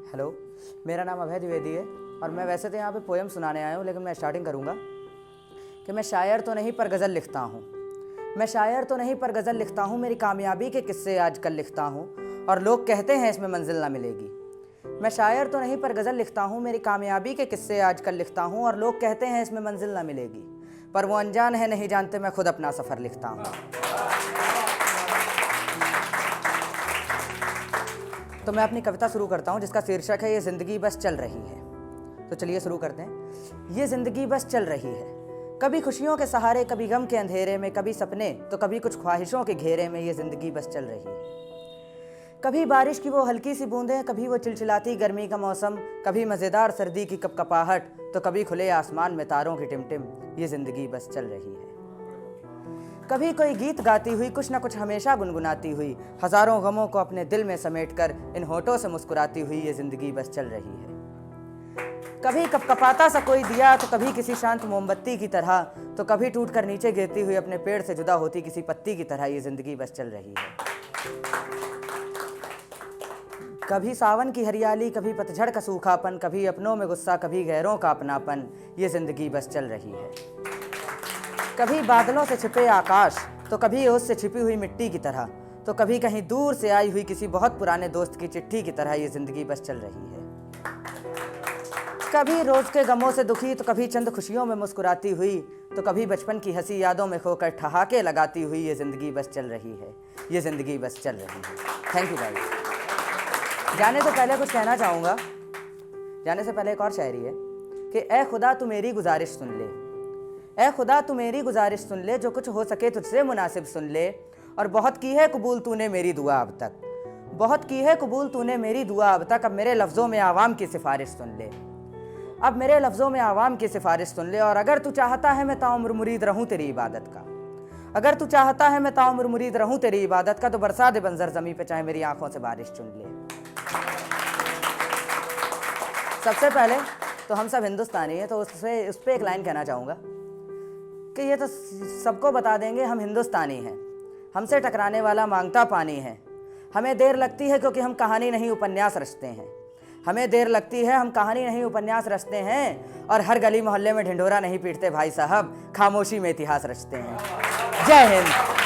Hello, मेरा नाम अभय द्विवेदी है और मैं वैसे तो यहाँ पे पोएम सुनाने आया हूँ, लेकिन मैं स्टार्टिंग करूँगा कि मैं शायर तो नहीं पर गज़ल लिखता हूँ। मैं शायर तो नहीं पर गज़ल लिखता हूँ, मेरी कामयाबी के किस्से आजकल लिखता हूँ और लोग कहते हैं इसमें मंजिल ना मिलेगी। मैं शायर तो नहीं पर गज़ल लिखता हूँ, मेरी कामयाबी के किस्से आजकल लिखता हूँ और लोग कहते हैं इसमें मंजिल ना मिलेगी। पर वो अनजान है, नहीं जानते मैं खुद अपना सफ़र लिखता हूँ। तो मैं अपनी कविता शुरू करता हूँ जिसका शीर्षक है ये ज़िंदगी बस चल रही है। तो चलिए शुरू करते हैं। ये ज़िंदगी बस चल रही है, कभी खुशियों के सहारे, कभी गम के अंधेरे में, कभी सपने तो कभी कुछ ख्वाहिशों के घेरे में। ये ज़िंदगी बस चल रही है। कभी बारिश की वो हल्की सी बूंदें, कभी वो चिलचिलाती गर्मी का मौसम, कभी मज़ेदार सर्दी की कपकपाहट तो कभी खुले आसमान में तारों की टिमटिम। ये ज़िंदगी बस चल रही है। कभी कोई गीत गाती हुई, कुछ ना कुछ हमेशा गुनगुनाती हुई, हज़ारों गमों को अपने दिल में समेट कर इन होठों से मुस्कुराती हुई। ये ज़िंदगी बस चल रही है। कभी कपकपाता सा कोई दिया तो कभी किसी शांत मोमबत्ती की तरह, तो कभी टूट कर नीचे गिरती हुई अपने पेड़ से जुदा होती किसी पत्ती की तरह। ये ज़िंदगी बस चल रही है। कभी सावन की हरियाली, कभी पतझड़ का सूखापन, कभी अपनों में गुस्सा, कभी गैरों का अपनापन। ये ज़िंदगी बस चल रही है। कभी बादलों से छिपे आकाश तो कभी ओस से छिपी हुई मिट्टी की तरह, तो कभी कहीं दूर से आई हुई किसी बहुत पुराने दोस्त की चिट्ठी की तरह। ये ज़िंदगी बस चल रही है। कभी रोज़ के गमों से दुखी तो कभी चंद खुशियों में मुस्कुराती हुई, तो कभी बचपन की हंसी यादों में खोकर ठहाके लगाती हुई। ये ज़िंदगी बस चल रही है। ये ज़िंदगी बस चल रही है। Thank you guys. जाने से पहले कुछ कहना चाहूँगा। जाने से पहले एक और शायरी है कि ए खुदा तू मेरी गुजारिश सुन ले, ए खुदा तू मेरी गुजारिश सुन ले, जो कुछ हो सके तुझसे मुनासिब सुन ले। और बहुत की है कबूल तूने मेरी दुआ अब तक, बहुत की है कबूल तूने मेरी दुआ अब तक। अब मेरे लफ्ज़ों में आवाम की सिफारिश सुन ले, अब मेरे लफ्ज़ों में आवाम की सिफारिश सुन ले। और अगर तू चाहता है मैं ताउम्र मुरीद रहूँ तेरी इबादत का, अगर तू चाहता है मैं ताउम्र मुरीद रहूँ तेरी इबादत का, तो बरसा दे बंजर ज़मीं पे, चाहे मेरी आंखों से बारिश चुन ले। सबसे पहले तो हम सब हिंदुस्तानी हैं, तो उस पर एक लाइन कहना चाहूँगा कि ये तो सबको बता देंगे हम हिंदुस्तानी हैं, हमसे टकराने वाला मांगता पानी है। हमें देर लगती है क्योंकि हम कहानी नहीं उपन्यास रचते हैं, हमें देर लगती है हम कहानी नहीं उपन्यास रचते हैं। और हर गली मोहल्ले में ढिंढोरा नहीं पीटते भाई साहब, खामोशी में इतिहास रचते हैं। जय हिंद।